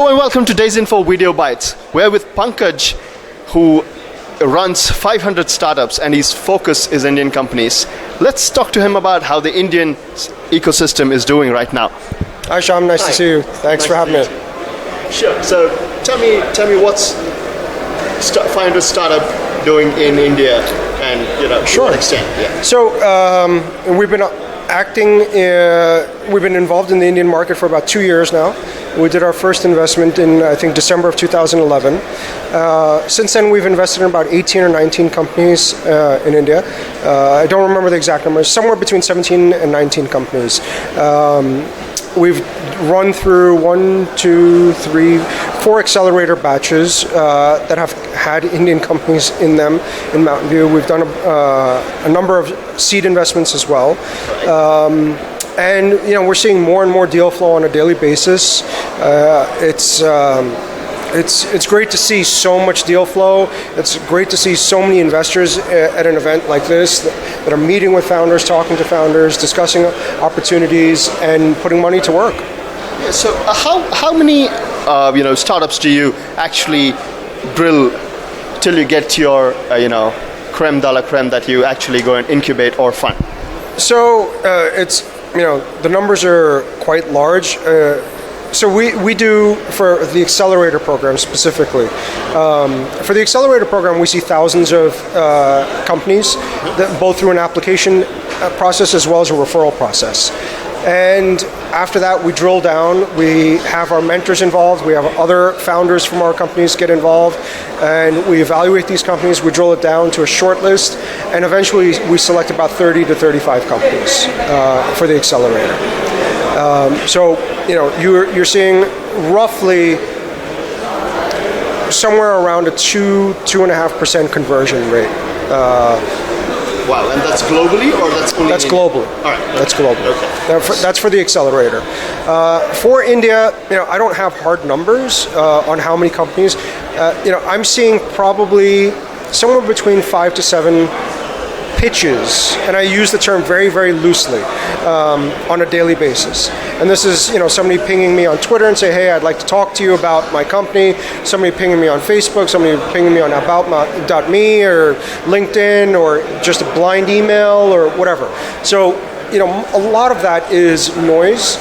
Hello and welcome to Days Info Video Bites. We're with Pankaj, who runs 500 startups and his focus is Indian companies. Let's talk to him about how the Indian ecosystem is doing right now. Hi Shyam, nice to see you. Thanks for having me. Sure. So tell me what's 500 startup doing in India and to what extent? Yeah. So we've been we've been involved in the Indian market for about 2 years now. We did our first investment in, I think, December of 2011. Since then, we've invested in about 18 or 19 companies in India. I don't remember the exact numbers, somewhere between 17 and 19 companies. We've run through 4 accelerator batches that have had Indian companies in them in Mountain View. We've done a number of seed investments as well. And we're seeing more and more deal flow on a daily basis. It's great to see so much deal flow. It's great to see so many investors at an event like this that are meeting with founders, talking to founders, discussing opportunities, and putting money to work. Yeah, so how many startups do you actually grill till you get to your creme de la creme that you actually go and incubate or fund? So the numbers are quite large. So we do, for the Accelerator program specifically, for the Accelerator program we see thousands of companies, both through an application process as well as a referral process. And after that we drill down, we have our mentors involved, we have other founders from our companies get involved, and we evaluate these companies, we drill it down to a short list, and eventually we select about 30 to 35 companies for the Accelerator. So you're seeing roughly somewhere around a 2.5% conversion rate. Wow, and that's globally or that's only? That's globally. All right. That's globally. Okay. That's for the Accelerator. For India, I don't have hard numbers on how many companies. I'm seeing probably somewhere between 5 to 7 pitches, and I use the term very, very loosely, on a daily basis. And this is, somebody pinging me on Twitter and say, hey, I'd like to talk to you about my company. Somebody pinging me on Facebook, somebody pinging me on about.me or LinkedIn, or just a blind email or whatever. So, a lot of that is noise.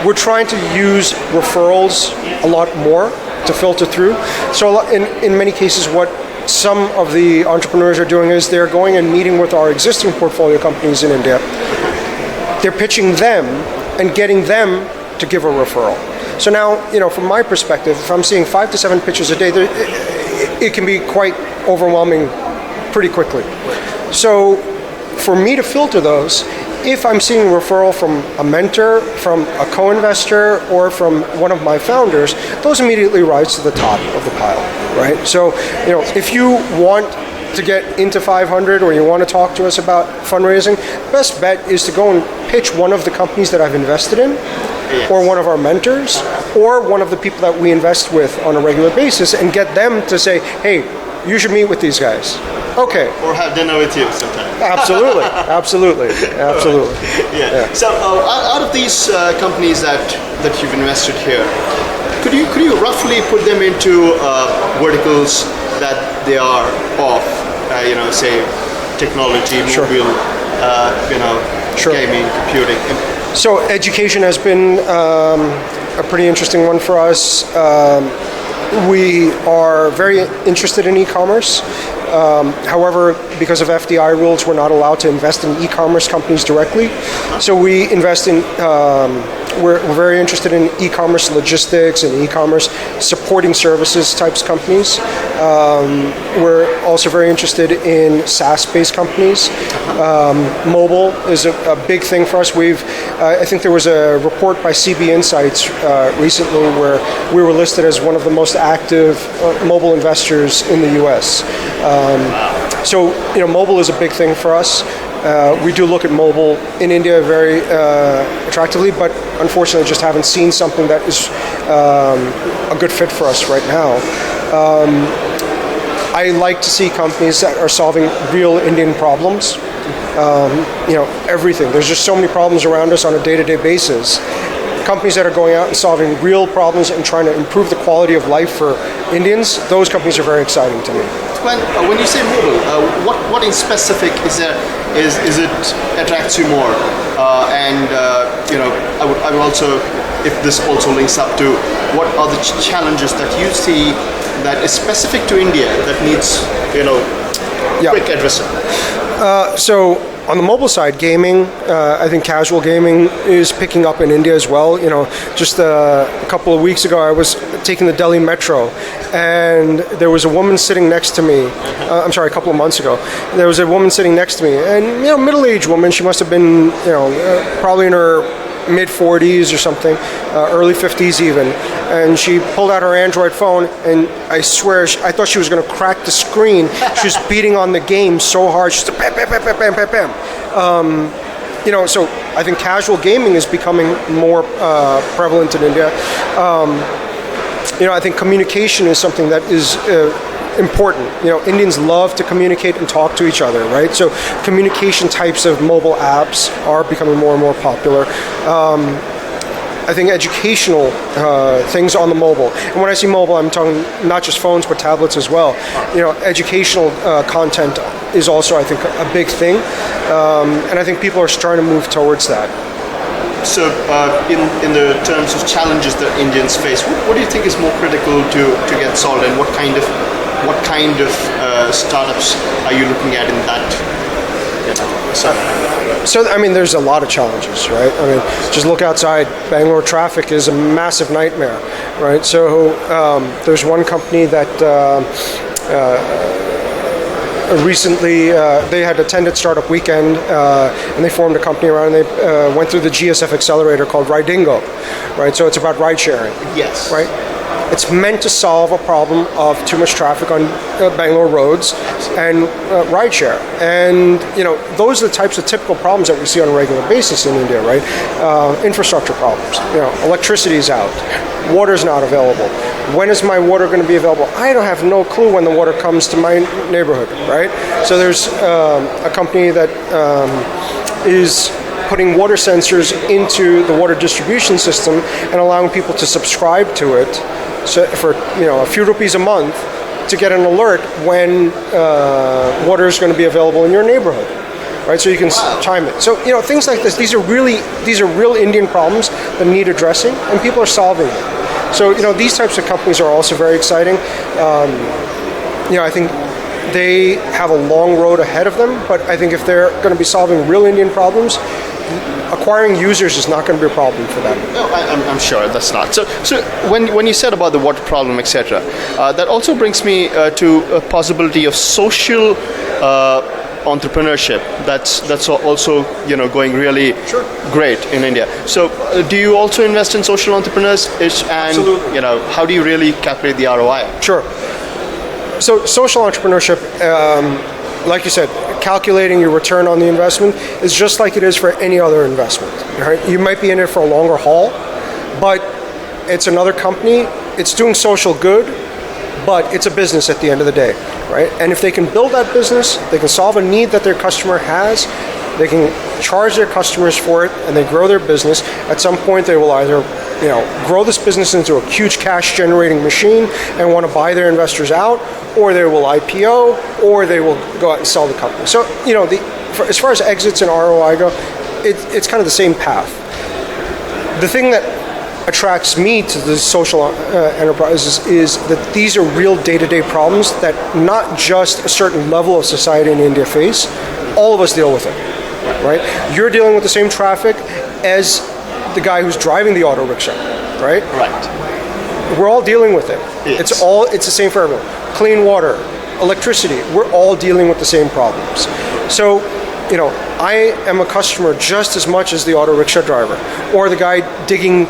We're trying to use referrals a lot more to filter through. So in many cases, what some of the entrepreneurs are doing is they're going and meeting with our existing portfolio companies in India. They're pitching them and getting them to give a referral. So now, from my perspective, if I'm seeing 5 to 7 pitches a day, it can be quite overwhelming pretty quickly. So for me to filter those, if I'm seeing a referral from a mentor, from a co-investor, or from one of my founders, those immediately rise to the top of the pile, right? So, if you want to get into 500 or you want to talk to us about fundraising, the best bet is to go and pitch one of the companies that I've invested in, yes, or one of our mentors, or one of the people that we invest with on a regular basis, and get them to say, hey, you should meet with these guys. Okay. Or have dinner with you sometime. Absolutely. Yeah. So out of these companies that you've invested here, could you roughly put them into verticals that they are of? Say technology, sure, mobile, sure, gaming, computing. So education has been a pretty interesting one for us. We are very interested in e-commerce. However, because of FDI rules, we're not allowed to invest in e-commerce companies directly. So we invest in, we're very interested in e-commerce logistics and e-commerce supporting services types companies. We're also very interested in SaaS-based companies. Mobile is a big thing for us. I think there was a report by CB Insights recently where we were listed as one of the most active mobile investors in the US. So, mobile is a big thing for us. We do look at mobile in India very attractively, but unfortunately just haven't seen something that is a good fit for us right now. I like to see companies that are solving real Indian problems. Everything. There's just so many problems around us on a day-to-day basis companies that are going out and solving real problems and trying to improve the quality of life for Indians, those companies are very exciting to me. When you say mobile, what in specific is it attracts you more? I would also, if this also links up to what are the challenges that you see that is specific to India that needs quick addressing? So on the mobile side, gaming, I think casual gaming is picking up in India as well. Just a couple of weeks ago, I was taking the Delhi metro, and there was a woman sitting next to me. A couple of months ago, there was a woman sitting next to me, and middle-aged woman. She must have been, probably in her mid-40s or something, early 50s even, and she pulled out her Android phone, and I swear, I thought she was going to crack the screen. She was beating on the game so hard. She's like, bam, bam, bam, bam, bam, bam, bam. So I think casual gaming is becoming more prevalent in India. I think communication is something that is important. Indians love to communicate and talk to each other, right? So communication types of mobile apps are becoming more and more popular. I think educational things on the mobile. And when I say mobile, I'm talking not just phones, but tablets as well. Educational content is also, I think, a big thing. And I think people are starting to move towards that. So, in the terms of challenges that Indians face, what do you think is more critical to get solved, and what kind of startups are you looking at in that? So, there's a lot of challenges, right? Just look outside. Bangalore traffic is a massive nightmare, right? So, there's one company that recently they had attended Startup Weekend, and they formed a company around, and they went through the GSF Accelerator called Ridingo, right? So it's about ride sharing. Yes. Right? It's meant to solve a problem of too much traffic on Bangalore roads and rideshare. And, those are the types of typical problems that we see on a regular basis in India, right? Infrastructure problems. Electricity is out. Water is not available. When is my water going to be available? I have no clue when the water comes to my neighborhood, right? So there's a company that is putting water sensors into the water distribution system and allowing people to subscribe to it for a few rupees a month to get an alert when water is going to be available in your neighborhood, right? So you can time it. So things like this. These are real Indian problems that need addressing, and people are solving them. So these types of companies are also very exciting. I think they have a long road ahead of them, but I think if they're going to be solving real Indian problems, acquiring users is not going to be a problem for them. No, I'm sure that's not. So when you said about the water problem, etc., that also brings me to a possibility of social entrepreneurship. That's also going really great in India. So do you also invest in social entrepreneurs? And Absolutely. How do you really calculate the ROI? Sure. So social entrepreneurship, like you said, calculating your return on the investment is just like it is for any other investment. Right? You might be in it for a longer haul, but it's another company. It's doing social good, but it's a business at the end of the day, right? And if they can build that business, they can solve a need that their customer has, they can charge their customers for it, and they grow their business. At some point, they will either grow this business into a huge cash-generating machine and want to buy their investors out, or they will IPO, or they will go out and sell the company. So, as far as exits and ROI go, it's kind of the same path. The thing that attracts me to the social enterprises is that these are real day-to-day problems that not just a certain level of society in India face, all of us deal with it, right? You're dealing with the same traffic as the guy who's driving the auto rickshaw, right? Right. We're all dealing with it. Yes. It's the same for everyone. Clean water, electricity, we're all dealing with the same problems. So, I am a customer just as much as the auto rickshaw driver or the guy digging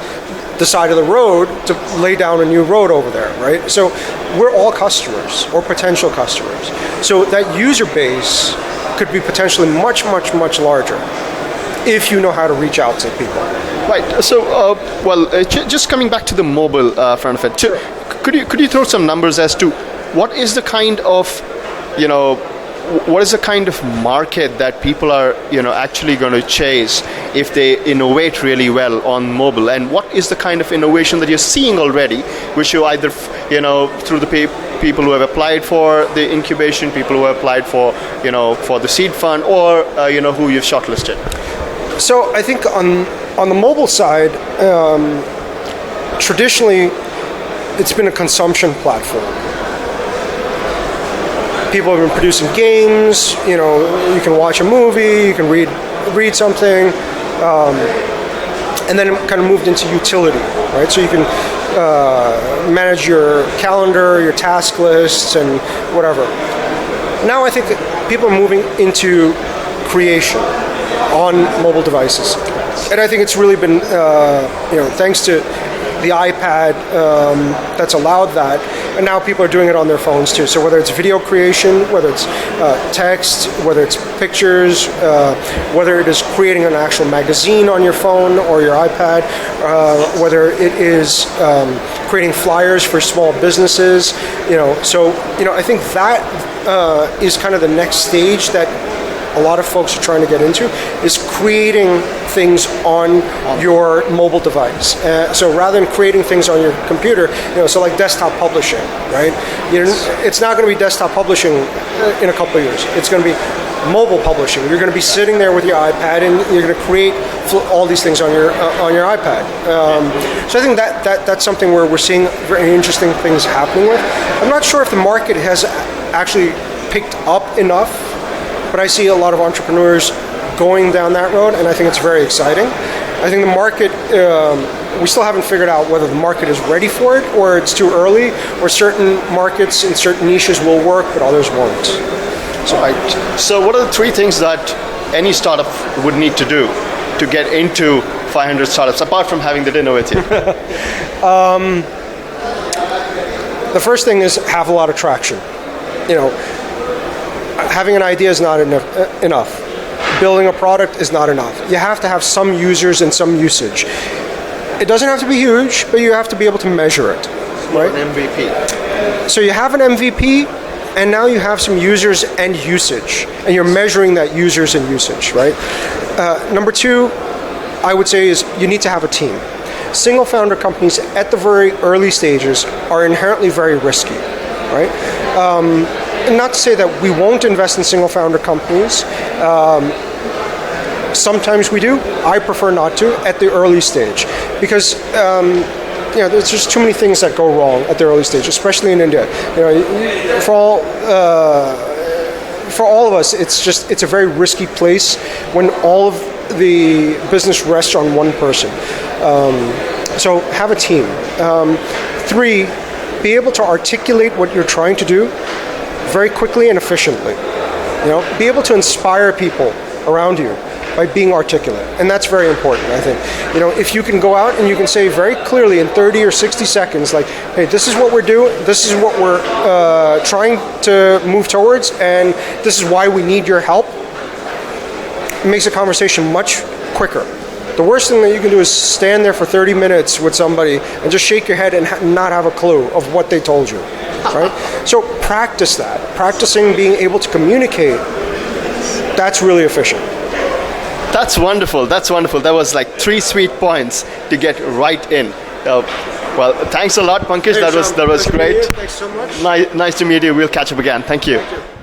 the side of the road to lay down a new road over there, right? So we're all customers or potential customers. So that user base could be potentially much, much, much larger if you know how to reach out to people. Right. So, just coming back to the mobile front of it, could you throw some numbers as to what is the kind of, what is the kind of market that people are, actually going to chase if they innovate really well on mobile? And what is the kind of innovation that you're seeing already, which you either, through the people who have applied for the incubation, people who have applied for, for the seed fund, or, who you've shortlisted? So I think on the mobile side, traditionally, it's been a consumption platform. People have been producing games. You can watch a movie, you can read something, and then it kind of moved into utility, right? So you can manage your calendar, your task lists, and whatever. Now I think that people are moving into creation on mobile devices, and I think it's really been, thanks to the iPad that's allowed that, and now people are doing it on their phones too. So whether it's video creation, whether it's text, whether it's pictures, whether it is creating an actual magazine on your phone or your iPad, whether it is creating flyers for small businesses, I think that is kind of the next stage that a lot of folks are trying to get into, is creating things on your mobile device. So rather than creating things on your computer, so like desktop publishing, right? It's not going to be desktop publishing in a couple of years. It's going to be mobile publishing. You're going to be sitting there with your iPad, and you're going to create all these things on your iPad. So I think that's something where we're seeing very interesting things happening with. I'm not sure if the market has actually picked up enough, but I see a lot of entrepreneurs going down that road, and I think it's very exciting. I think the market, we still haven't figured out whether the market is ready for it, or it's too early, or certain markets and certain niches will work, but others won't. So what are the 3 things that any startup would need to do to get into 500 startups, apart from having the dinner with you? The first thing is have a lot of traction. Having an idea is not enough. Building a product is not enough. You have to have some users and some usage. It doesn't have to be huge, but you have to be able to measure it. Right? An MVP. So you have an MVP, and now you have some users and usage, and you're measuring that users and usage, right? Number 2, I would say, is you need to have a team. Single founder companies at the very early stages are inherently very risky, right? And not to say that we won't invest in single founder companies. Sometimes we do. I prefer not to at the early stage, because there's just too many things that go wrong at the early stage, especially in India. For all of us, it's a very risky place when all of the business rests on one person. So have a team. 3, be able to articulate what you're trying to do very quickly and efficiently. Be able to inspire people around you by being articulate, and that's very important, I think. If you can go out and you can say very clearly in 30 or 60 seconds, like, hey, this is what we're doing, this is what we're trying to move towards, and this is why we need your help, it makes a conversation much quicker. The worst thing that you can do is stand there for 30 minutes with somebody and just shake your head and not have a clue of what they told you, right? So practice that. Practicing being able to communicate, that's really efficient. That's wonderful. That was like 3 sweet points to get right in. Well, thanks a lot, Pankaj. That was great. Thanks so much. Nice to meet you. We'll catch up again. Thank you. Thank you.